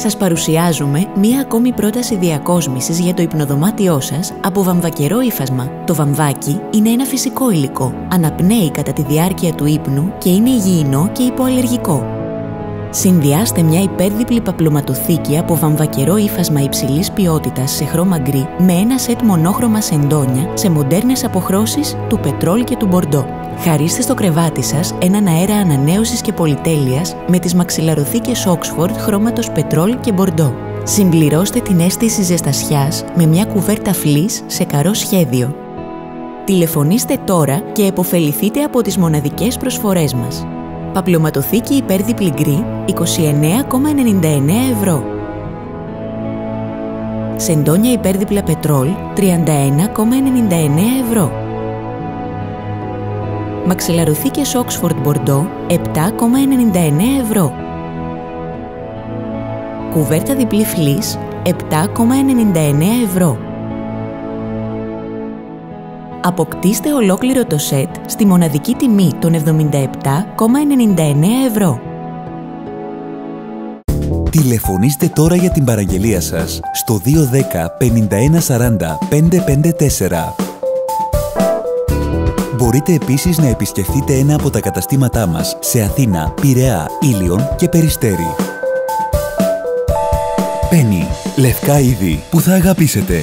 Σας παρουσιάζουμε μία ακόμη πρόταση διακόσμησης για το υπνοδωμάτιό σας από βαμβακερό ύφασμα. Το βαμβάκι είναι ένα φυσικό υλικό. Αναπνέει κατά τη διάρκεια του ύπνου και είναι υγιεινό και υποαλλεργικό. Συνδυάστε μια υπέρδιπλη παπλωματοθήκη από βαμβακερό ύφασμα υψηλής ποιότητας σε χρώμα γκρι με ένα σετ μονόχρωμα σεντόνια σε μοντέρνες αποχρώσεις του πετρόλ και του μπορντό. Χαρίστε στο κρεβάτι σας έναν αέρα ανανέωσης και πολυτέλειας με τις μαξιλαροθήκες Oxford χρώματος πετρόλ και μπορντό. Συμπληρώστε την αίσθηση ζεστασιάς με μια κουβέρτα φλις σε καρό σχέδιο. Τηλεφωνήστε τώρα και επωφεληθείτε από τις μοναδικές προσφορές μας. Παπλωματοθήκη υπέρδιπλη γκρι, 29,99 ευρώ. Σεντόνια υπέρδιπλα πετρόλ, 31,99 ευρώ. Μαξιλαροθήκες Oxford Bordeaux, 7,99 ευρώ. Κουβέρτα διπλή φλις, 7,99 ευρώ. Αποκτήστε ολόκληρο το σετ στη μοναδική τιμή των 77,99 ευρώ. Τηλεφωνήστε τώρα για την παραγγελία σας στο 210 51 40 554. Μπορείτε επίσης να επισκεφτείτε ένα από τα καταστήματά μας σε Αθήνα, Πειραιά, Ήλιον και Περιστέρι. Penny, λευκά είδη που θα αγαπήσετε.